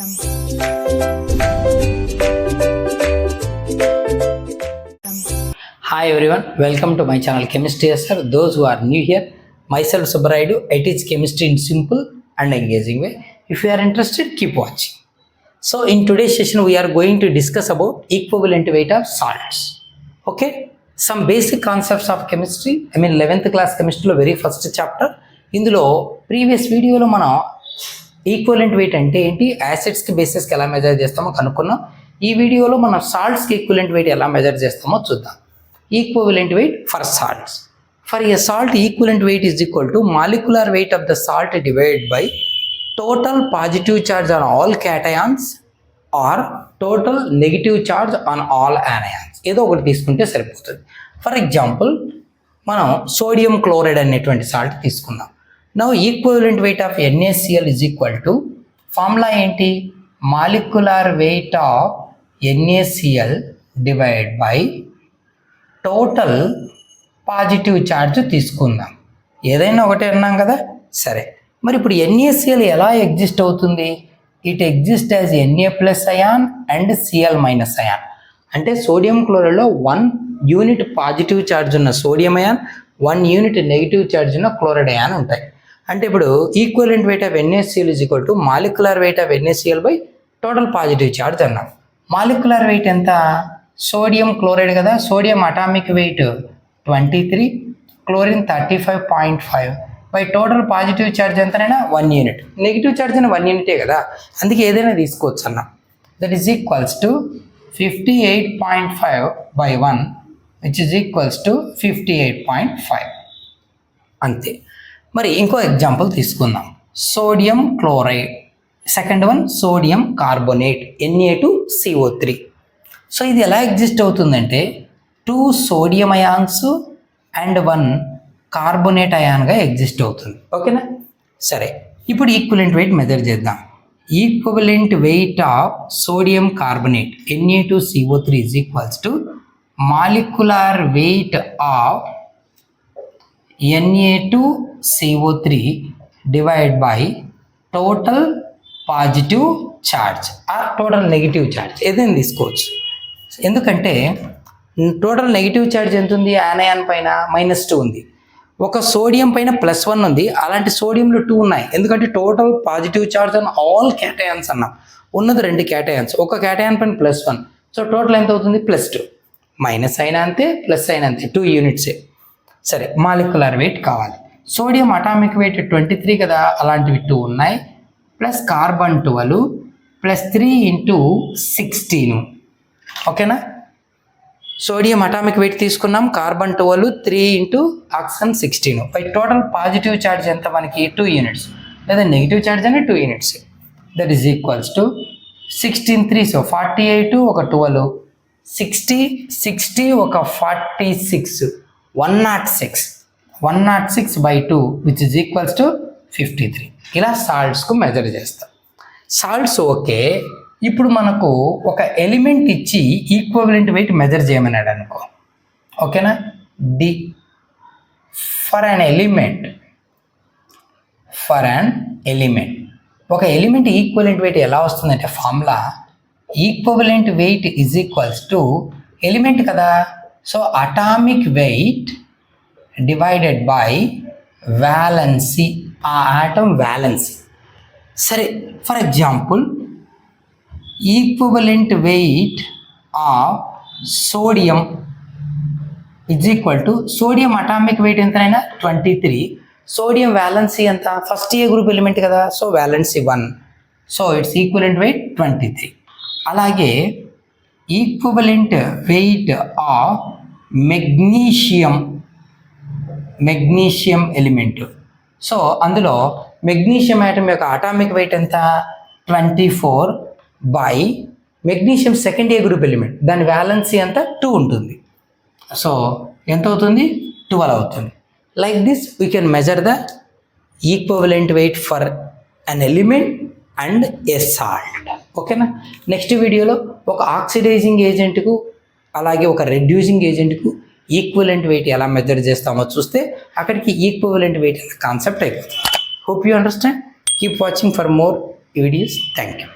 Hi everyone, welcome to my channel Chemistry Sir. Those who are new here, myself Subaraidu. I teach chemistry in simple and engaging way. If you are interested, keep watching. So in today's session we are going to discuss about equivalent weight of salts. Okay, some basic concepts of chemistry. 11th class chemistry lo very first chapter. ఇందులో previous వీడియోలో మనం equivalent wait అంటే ఏంటి, యాసిడ్స్కి బేసిస్కి ఎలా measure చేస్తామో కనుక్కున్నాం. ఈ వీడియోలో మనం సాల్ట్స్కి ఈక్వలెంట్ వెయిట్ ఎలా మెజర్ చేస్తామో చూద్దాం. Equivalent weight for salts. For a salt equivalent weight is equal to molecular weight of the salt divided by total positive charge on all cations or total negative charge on all anions. ఏదో ఒకటి తీసుకుంటే సరిపోతుంది. For example మనం sodium chloride అనేటువంటి salt తీసుకుందాం. Now equivalent weight of NaCl is equal to, formula ఏంటి, molecular weight of NaCl divide by total positive charge తీసుకుందాం. ఏదైనా ఒకటే అన్నాం కదా. సరే, మరి ఇప్పుడు NaCl ఎలా ఎగ్జిస్ట్ అవుతుంది? It exist as Na+ ion and Cl- ion. అంటే సోడియం క్లోరైడ్లో 1 యూనిట్ పాజిటివ్ ఛార్జ్ ఉన్న sodium ion, 1 unit negative charge ఉన్న క్లోరైడ్ అయాన్ ఉంటాయి. అంటే ఇప్పుడు equivalent weight of NaCl is equal to molecular weight of NaCl by total positive charge అన్నాం. Molecular weight ఎంత? Sodium chloride కదా, sodium atomic weight 23, chlorine 35.5 by total positive charge ఎంతనైనా 1 unit, negative charge అయినా 1 యూనిటే కదా, అందుకే ఏదైనా తీసుకోవచ్చు అన్నాం. That is equals to 58.5 by 1 which is equals to 58.5. అంతే. మరి ఇంకో ఎగ్జాంపుల్ తీసుకుందాం. Sodium chloride, second one sodium carbonate Na2CO3. So ఇది ఎలా ఎగ్జిస్ట్ అవుతుందంటే 2 సోడియం అయాన్స్ అండ్ 1 కార్బోనేట్ అయాన్గా ఎగ్జిస్ట్ అవుతుంది. ఓకేనా? సరే, ఇప్పుడు ఈక్వలెంట్ వెయిట్ మెజర్ చేద్దాం. Equivalent weight of sodium carbonate Na2CO3 is equals to molecular weight of Na2CO3 divided by total positive charge or total negative charge. ఏదైనా తీసుకోవచ్చు. ఎందుకంటే టోటల్ నెగిటివ్ ఛార్జ్ ఎంత ఉంది? యానయాన్ పైన -2 ఉంది, ఒక సోడియం పైన +1 ఉంది. అలాంటి సోడియంలో 2 ఉన్నాయి, ఎందుకంటే total positive charge on all cations అన్నాం. ఉన్నది 2 క్యాటయాన్స్, ఒక క్యాటయాన్ పైన +1, సో టోటల్ ఎంత అవుతుంది? +2. మైనస్ అయినా అంతే, ప్లస్ అయినా అంతే, 2 యూనిట్సే. సరే, మాలిక్యులర్ వెయిట్ కావాలి. సోడియం అటామిక్ వెయిట్ 23 కదా, అలాంటివి 2 ఉన్నాయి, ప్లస్ కార్బన్ 12 ప్లస్ 3 × 16. ఓకేనా? సోడియం అటామిక్ వెయిట్ తీసుకున్నాం, carbon 12, 3 × oxygen 16 by total positive charge ఎంత మనకి? 2 యూనిట్స్, లేదా నెగిటివ్ ఛార్జ్ అని 2 units. That is equals to 16 3 so 48, ఒక 12, 60 ఒక 46, 106 by 2 which is equals to 53. ఇలా సాల్ట్స్కు మెజర్ చేస్తాం. Salts okay. ఇప్పుడు మనకు ఒక ఎలిమెంట్ ఇచ్చి ఈక్వలెంట్ వెయిట్ మెజర్ చేయమన్నాడు అనుకో, ఓకేనా? ఫర్ అన్ ఎలిమెంట్ ఒక ఎలిమెంట్ ఈక్వలెంట్ వెయిట్ ఎలా వస్తుందంటే, formula equivalent weight is equals to element కదా, so atomic weight divided by valency, ఆ ఆటమ్ వ్యాలెన్సీ. సరే, for example equivalent weight of sodium is equal to, sodium atomic weight ఎంతైనా 23, sodium valency ఎంత? First A group element కదా, so valency 1, so it's equivalent weight 23. అలాగే equivalent weight of magnesium element, so అందులో magnesium atom యొక్క atomic weight ఎంత? 24 by magnesium second A group element, దాని valency ఎంత? 2 ఉంటుంది, సో ఎంత అవుతుంది? 12 అవుతుంది. Like this we can measure the equivalent weight for an element and A salt. ఓకేనా? నెక్స్ట్ వీడియోలో ఒక ఆక్సిడైజింగ్ ఏజెంట్కు అలాగే ఒక రెడ్యూసింగ్ ఏజెంట్కు ఈక్వలెంట్ వెయిట్ ఎలా మెజర్ చేస్తామో చూస్తే అక్కడికి ఈక్వలెంట్ వెయిట్ అనే కాన్సెప్ట్ అయిపోతుంది. Hope you understand. Keep watching for more videos. Thank you.